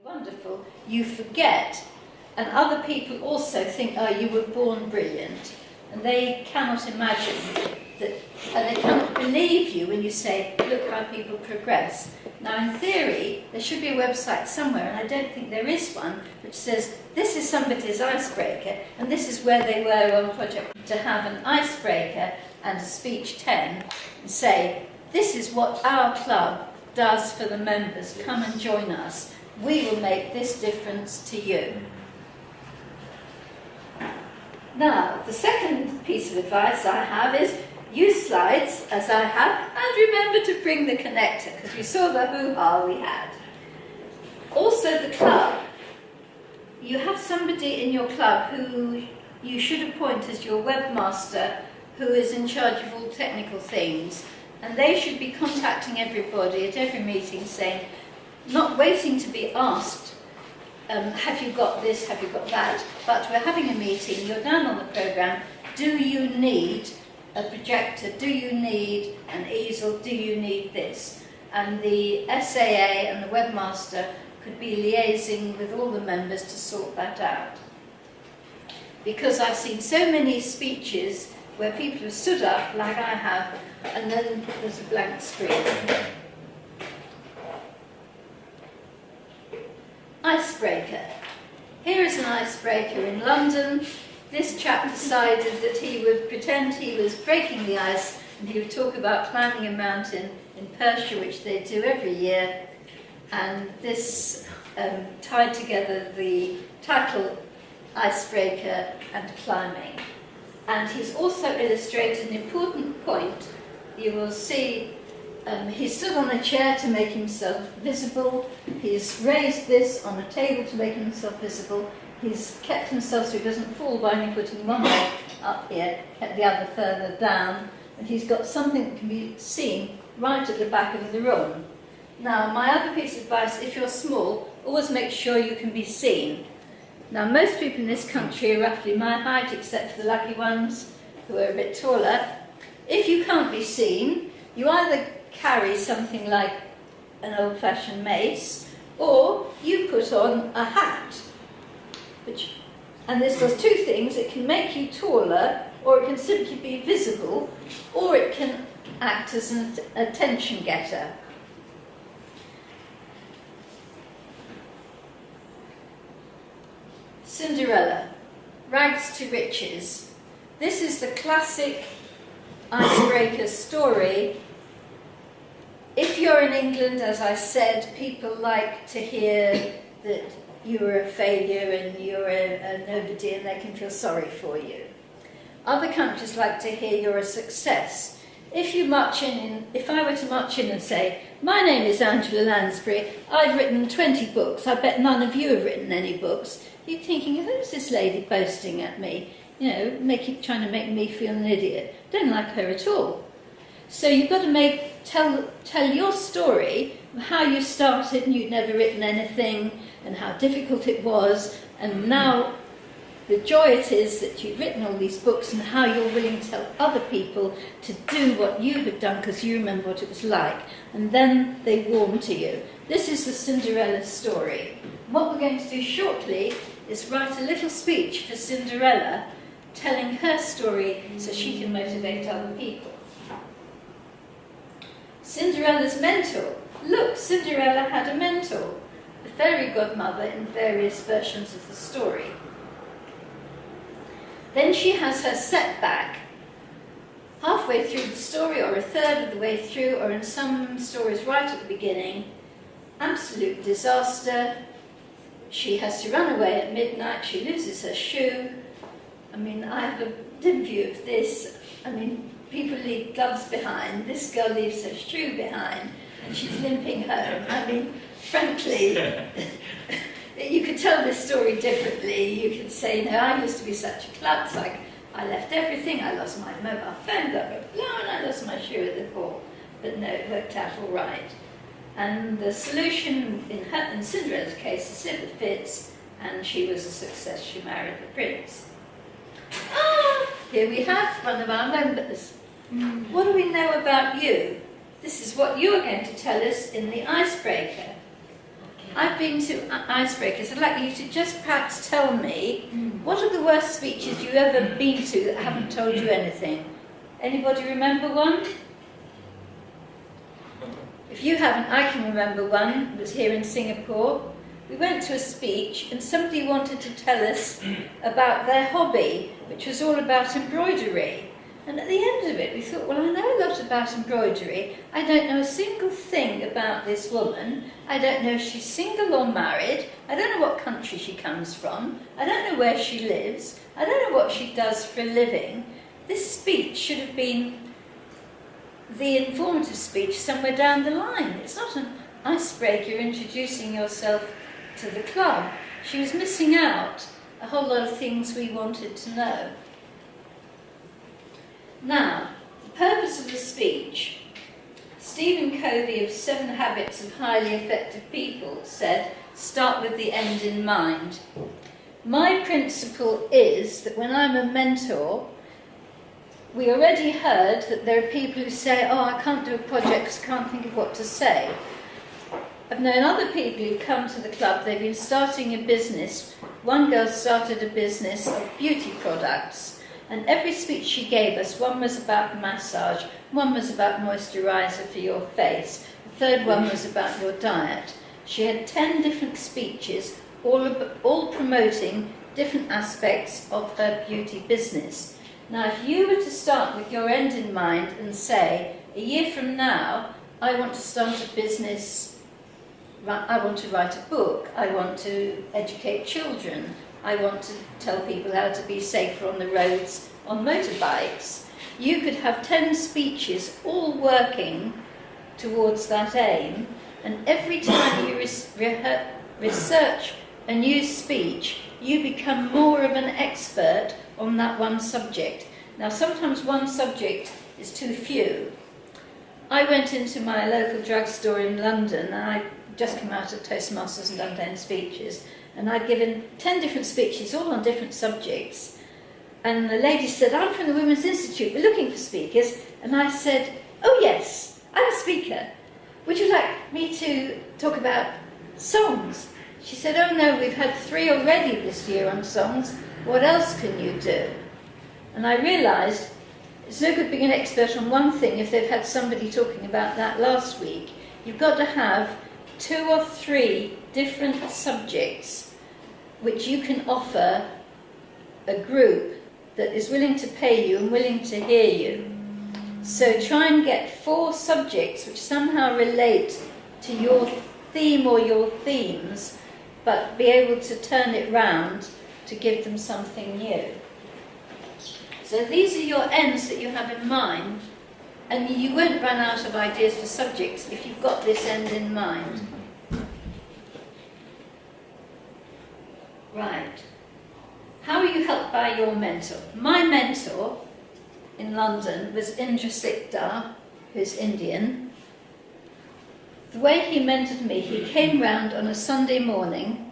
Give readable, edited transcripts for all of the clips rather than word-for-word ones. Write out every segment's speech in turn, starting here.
wonderful, you forget, and other people also think, oh, you were born brilliant, and they cannot imagine that, and they cannot believe you when you say, look how people progress. Now, in theory, there should be a website somewhere, and I don't think there is one, which says, this is somebody's icebreaker, and this is where they were on project. To have an icebreaker and a speech 10, and say, this is what our club does for the members, come and join us. We will make this difference to you. Now, the second piece of advice I have is, use slides, as I have, and remember to bring the connector, because we saw the hoo-ha we had. Also the club. You have somebody in your club who you should appoint as your webmaster, who is in charge of all technical things, and they should be contacting everybody at every meeting saying, not waiting to be asked, have you got this, have you got that, but we're having a meeting, you're down on the programme, do you need a projector, do you need an easel, do you need this? And the SAA and the webmaster could be liaising with all the members to sort that out. Because I've seen so many speeches where people have stood up, like I have, and then there's a blank screen. Icebreaker. Here is an icebreaker in London. This chap decided that he would pretend he was breaking the ice and he would talk about climbing a mountain in Persia, which they do every year. And this tied together the title, Icebreaker and Climbing. And he's also illustrated an important point. You will see he stood on a chair to make himself visible. He's raised this on a table to make himself visible. He's kept himself so he doesn't fall by only putting one leg up here, kept the other further down. And he's got something that can be seen right at the back of the room. Now, my other piece of advice, if you're small, always make sure you can be seen. Now, most people in this country are roughly my height, except for the lucky ones who are a bit taller. If you can't be seen, you either carry something like an old-fashioned mace, or you put on a hat. And this does two things. It can make you taller, or it can simply be visible, or it can act as an attention getter. Cinderella, rags to riches. This is the classic icebreaker story. If you're in England, as I said, people like to hear that you're a failure and you're a nobody and they can feel sorry for you. Other countries like to hear you're a success. If I were to march in and say, my name is Angela Lansbury, I've written 20 books, I bet none of you have written any books, you're thinking, who's this lady boasting at me? You know, trying to make me feel an idiot. Don't like her at all. So you've got to tell your story of how you started and you'd never written anything and how difficult it was, and now the joy it is that you've written all these books and how you're willing to tell other people to do what you had done because you remember what it was like, and then they warm to you. This is the Cinderella story. What we're going to do shortly is write a little speech for Cinderella telling her story so she can motivate other people. Cinderella's mentor. Look, Cinderella had a mentor, the fairy godmother in various versions of the story. Then she has her setback halfway through the story, or a third of the way through, or in some stories right at the beginning. Absolute disaster. She has to run away at midnight. She loses her shoe. I mean, I have a dim view of this. I mean, people leave gloves behind. This girl leaves her shoe behind, and she's limping home. I mean, frankly, you could tell this story differently. You could say, no, I used to be such a klutz. Like, I left everything. I lost my mobile phone, blah, blah, blah, and I lost my shoe at the port. But no, it worked out all right. And the solution in Cinderella's case is slip fits, and she was a success. She married the prince. Here we have one of our members. What do we know about you? This is what you're going to tell us in the icebreaker. I've been to icebreakers. I'd like you to just perhaps tell me, what are the worst speeches you've ever been to that haven't told you anything? Anybody remember one? If you haven't, I can remember one. It was here in Singapore. We went to a speech and somebody wanted to tell us about their hobby, which was all about embroidery. And at the end of it, we thought, well, I know a lot about embroidery. I don't know a single thing about this woman. I don't know if she's single or married. I don't know what country she comes from. I don't know where she lives. I don't know what she does for a living. This speech should have been the informative speech somewhere down the line. It's not an icebreaker introducing yourself to the club. She was missing out a whole lot of things we wanted to know. Now, the purpose of the speech, Stephen Covey of 7 Habits of Highly Effective People said, start with the end in mind. My principle is that when I'm a mentor, we already heard that there are people who say, oh, I can't do a project because I can't think of what to say. I've known other people who come to the club, they've been starting a business. One girl started a business of beauty products. And every speech she gave us, one was about massage, one was about moisturiser for your face, the third one was about your diet. She had 10 different speeches, all promoting different aspects of her beauty business. Now, if you were to start with your end in mind and say, a year from now, I want to start a business, I want to write a book, I want to educate children, I want to tell people how to be safer on the roads on motorbikes. You could have 10 speeches all working towards that aim, and every time you research a new speech, you become more of an expert on that one subject. Now, sometimes one subject is too few. I went into my local drugstore in London, and I just come out of Toastmasters and done 10 speeches, and I'd given 10 different speeches, all on different subjects. And the lady said, I'm from the Women's Institute, we're looking for speakers. And I said, oh yes, I'm a speaker. Would you like me to talk about songs? She said, oh no, we've had 3 already this year on songs. What else can you do? And I realised it's no good being an expert on one thing if they've had somebody talking about that last week. You've got to have 2 or 3 different subjects which you can offer a group that is willing to pay you and willing to hear you. So try and get 4 subjects which somehow relate to your theme or your themes, but be able to turn it round to give them something new. So these are your ends that you have in mind, and you won't run out of ideas for subjects if you've got this end in mind. Right. How are you helped by your mentor? My mentor in London was Indra Sikdar, who's Indian. The way he mentored me, he came round on a Sunday morning,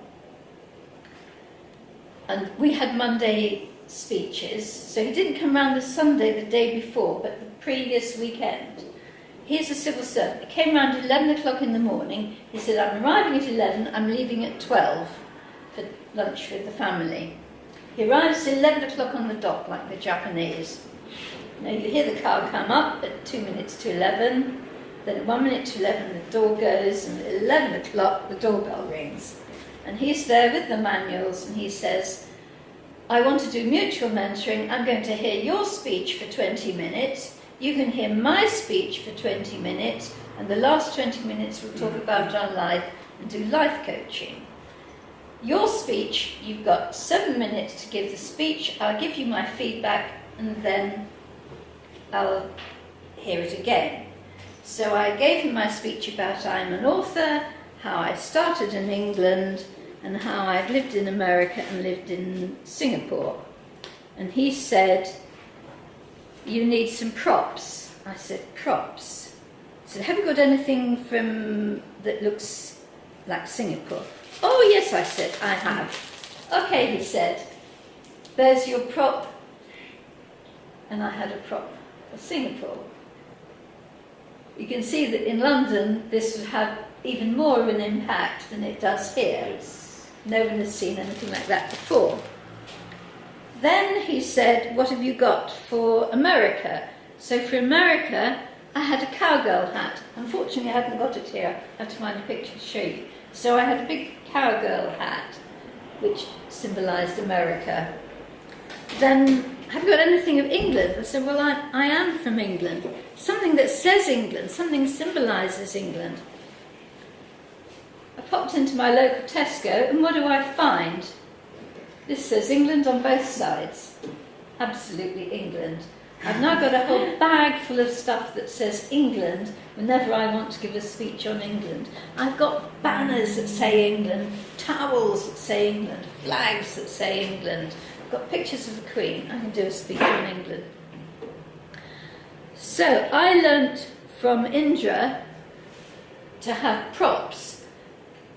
and we had Monday speeches, so he didn't come round the Sunday the day before, but the previous weekend. He's a civil servant. He came round at 11 o'clock in the morning. He said, I'm arriving at 11, I'm leaving at 12 for lunch with the family. He arrives at 11 o'clock on the dot, like the Japanese. Now you hear the car come up at 2 minutes to 11, then at 1 minute to 11 the door goes, and at 11 o'clock the doorbell rings. And he's there with the manuals, and he says, I want to do mutual mentoring. I'm going to hear your speech for 20 minutes. You can hear my speech for 20 minutes, and the last 20 minutes we'll talk about our life and do life coaching. Your speech, you've got 7 minutes to give the speech. I'll give you my feedback, and then I'll hear it again. So I gave him my speech about I'm an author, how I started in England, and how I've lived in America and lived in Singapore. And he said, you need some props. I said, props? He said, have you got anything that looks like Singapore? Oh yes, I said, I have. Okay, he said, there's your prop. And I had a prop for Singapore. You can see that in London this would have even more of an impact than it does here. No one has seen anything like that before. Then he said, what have you got for America? So for America, I had a cowgirl hat. Unfortunately, I haven't got it here. I have to find a picture to show you. So I had a big cowgirl hat, which symbolised America. Then, have you got anything of England? I said, well, I am from England. Something that says England, something symbolises England. I popped into my local Tesco, and what do I find? This says England on both sides. Absolutely England. I've now got a whole bag full of stuff that says England whenever I want to give a speech on England. I've got banners that say England, towels that say England, flags that say England. I've got pictures of the Queen. I can do a speech on England. So I learnt from Indra to have props,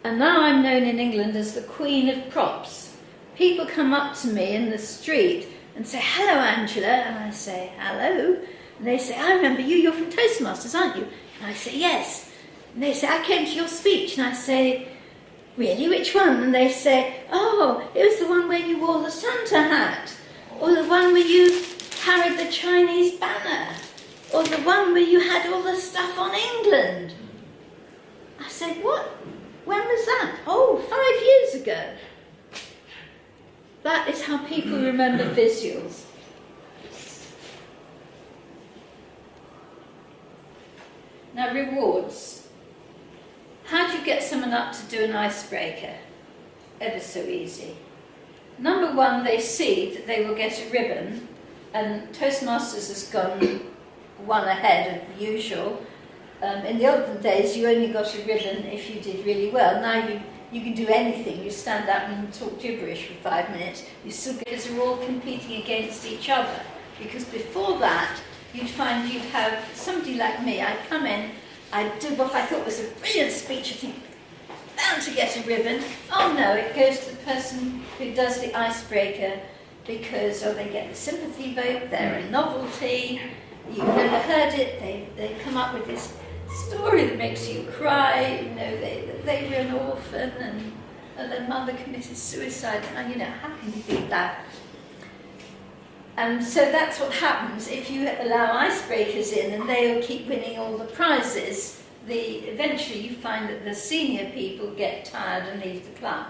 and now I'm known in England as the Queen of Props. People come up to me in the street and say, hello, Angela, and I say, hello, and they say, I remember you, you're from Toastmasters, aren't you? And I say, yes. And they say, I came to your speech, and I say, really, which one? And they say, oh, it was the one where you wore the Santa hat, or the one where you carried the Chinese banner, or the one where you had all the stuff on England. I said, what? When was that? Oh, 5 years ago. That is how people remember visuals. Now, rewards. How do you get someone up to do an icebreaker? Ever so easy. Number one, they see that they will get a ribbon, and Toastmasters has gone one ahead of usual. In the olden days, you only got a ribbon if you did really well. Now you can do anything. You stand up and talk gibberish for 5 minutes. You still get, because they're all competing against each other. Because before that, you'd find you'd have somebody like me. I'd come in, I'd do what I thought was a brilliant speech. I think, bound to get a ribbon. Oh no, it goes to the person who does the icebreaker because they get the sympathy vote, they're a novelty, you've never heard it, they come up with this story that makes you cry, they were an orphan and their mother committed suicide, and how can you beat that? And so that's what happens if you allow icebreakers in, and they'll keep winning all the prizes. Eventually you find that the senior people get tired and leave the club.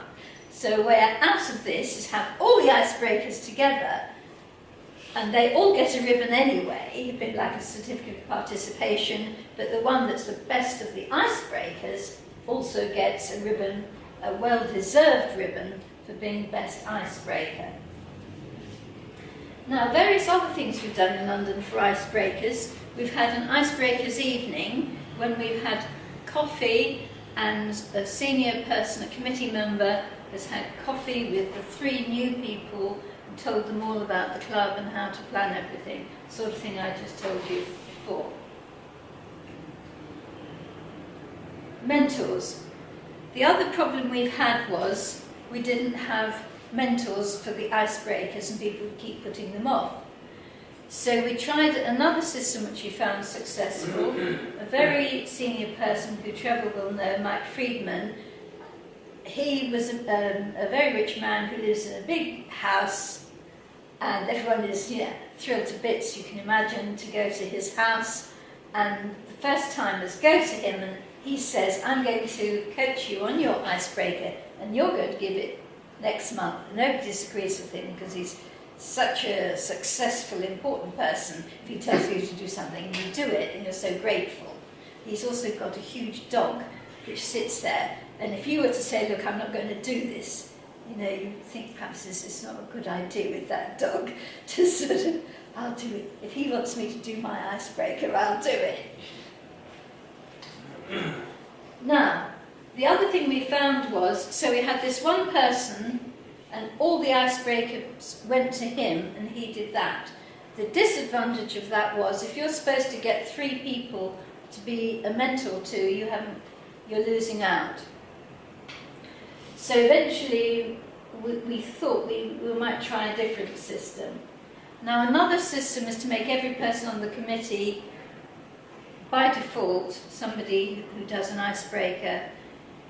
So a way out of this is have all the icebreakers together, and they all get a ribbon anyway, a bit like a certificate of participation, but the one that's the best of the icebreakers also gets a ribbon, a well-deserved ribbon for being best icebreaker. Now, various other things we've done in London for icebreakers. We've had an icebreakers evening when we've had coffee, and a senior person, a committee member, has had coffee with the 3 new people and told them all about the club and how to plan everything, sort of thing I just told you before. Mentors. The other problem we've had was we didn't have mentors for the icebreakers, and people would keep putting them off. So we tried another system which we found successful. A very senior person who Trevor will know, Mike Friedman, he was a very rich man who lives in a big house, and everyone is thrilled to bits, you can imagine, to go to his house. And the first timers go to him and he says, I'm going to coach you on your icebreaker and you're going to give it next month. Nobody disagrees with him because he's such a successful, important person. If he tells you to do something, you do it and you're so grateful. He's also got a huge dog which sits there, and if you were to say, look, I'm not going to do this, you think perhaps this is not a good idea with that dog to sort of, I'll do it. If he wants me to do my icebreaker, I'll do it. Now, the other thing we found was, so we had this one person and all the icebreakers went to him and he did that. The disadvantage of that was if you're supposed to get 3 people to be a mentor to, you're losing out. So eventually we thought we might try a different system. Now another system is to make every person on the committee by default, somebody who does an icebreaker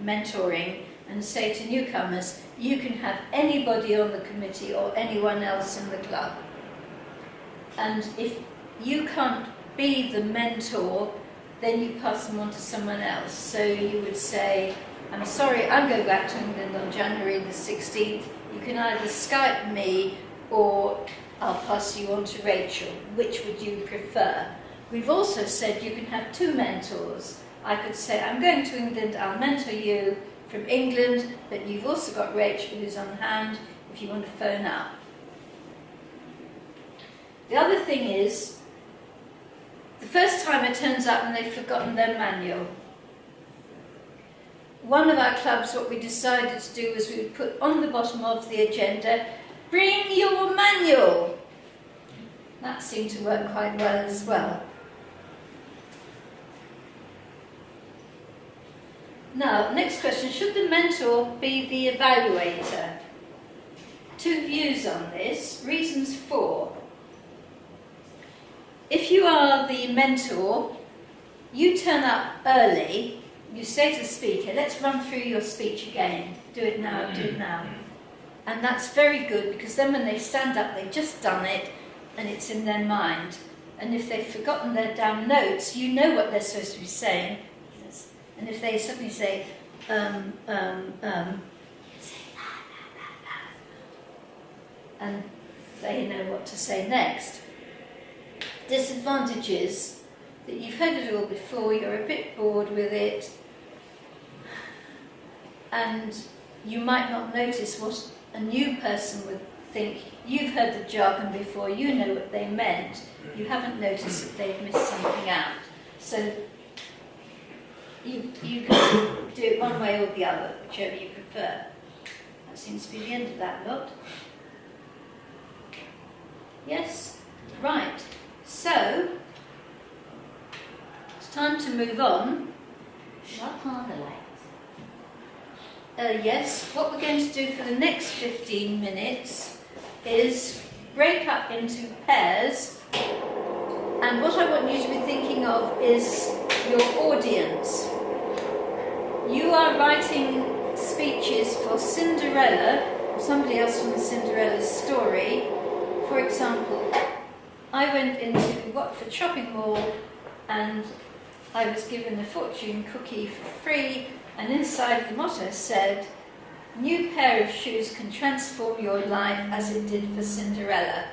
mentoring, and say to newcomers, you can have anybody on the committee or anyone else in the club. And if you can't be the mentor, then you pass them on to someone else. So you would say, I'm sorry, I'm going back to England on January the 16th. You can either Skype me or I'll pass you on to Rachel. Which would you prefer? We've also said you can have two mentors. I could say, I'm going to England, I'll mentor you from England, but you've also got Rachel who's on hand if you want to phone up. The other thing is, the first time it turns up and they've forgotten their manual. One of our clubs, what we decided to do was we would put on the bottom of the agenda, bring your manual. That seemed to work quite well as well. Now, next question, should the mentor be the evaluator? Two views on this, reasons for. If you are the mentor, you turn up early, you say to the speaker, let's run through your speech again, do it now, do it now. And that's very good, because then when they stand up, they've just done it, and it's in their mind. And if they've forgotten their damn notes, you know what they're supposed to be saying. And if they suddenly say, say and they know what to say next. Disadvantage is that you've heard it all before, you're a bit bored with it, and you might not notice what a new person would think. You've heard the jargon before, you know what they meant, you haven't noticed that they've missed something out. So you can do it one way or the other, whichever you prefer. That seems to be the end of that lot. Yes? Right. So, it's time to move on. Yes, what we're going to do for the next 15 minutes is break up into pairs, and what I want you to be thinking of is your audience. You are writing speeches for Cinderella, or somebody else from the Cinderella story. For example, I went into Watford shopping mall and I was given a fortune cookie for free, and inside the motto said, "New pair of shoes can transform your life as it did for Cinderella."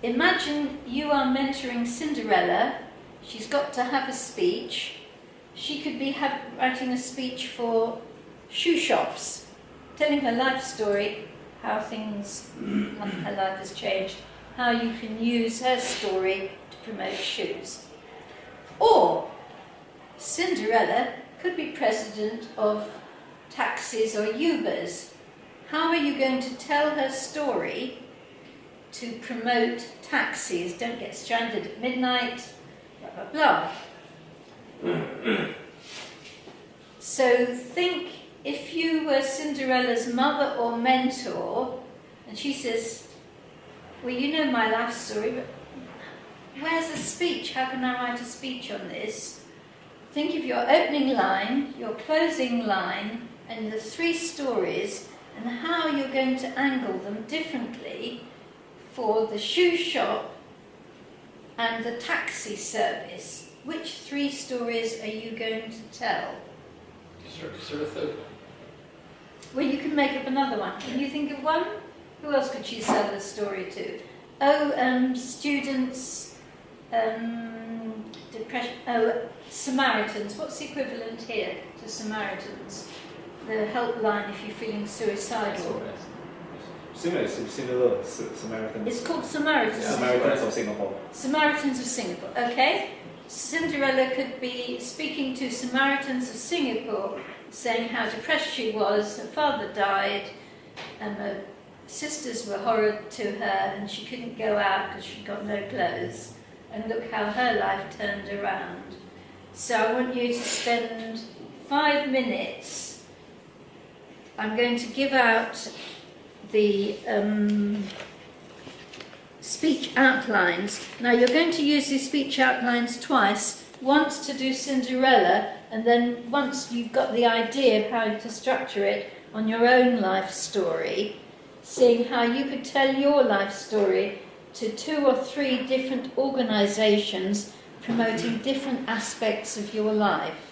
Imagine you are mentoring Cinderella. She's got to have a speech. She could be writing a speech for shoe shops, telling her life story, how her life has changed, how you can use her story to promote shoes. Or Cinderella could be president of taxis or Ubers. How are you going to tell her story to promote taxis? Don't get stranded at midnight, blah, blah, blah. So think, if you were Cinderella's mother or mentor, and she says, well, you know my life story, but where's the speech? How can I write a speech on this? Think of your opening line, your closing line, and the three stories, and how you're going to angle them differently for the shoe shop and the taxi service. Which three stories are you going to tell? Is there a third one? Well, you can make up another one. Can you think of one? Who else could she sell the story to? Oh, students, depression, Samaritans. What's the equivalent here to Samaritans? The helpline if you're feeling suicidal. Similar, Samaritans. It's called Samaritans. Samaritans of Singapore. Samaritans of Singapore, okay. Cinderella could be speaking to Samaritans of Singapore, saying how depressed she was, her father died, and her sisters were horrid to her, and she couldn't go out because she'd got no clothes. And look how her life turned around. So I want you to spend 5 minutes. I'm going to give out the speech outlines. Now you're going to use these speech outlines twice, once to do Cinderella, and then once you've got the idea of how to structure it on your own life story, seeing how you could tell your life story to 2 or 3 different organisations promoting different aspects of your life.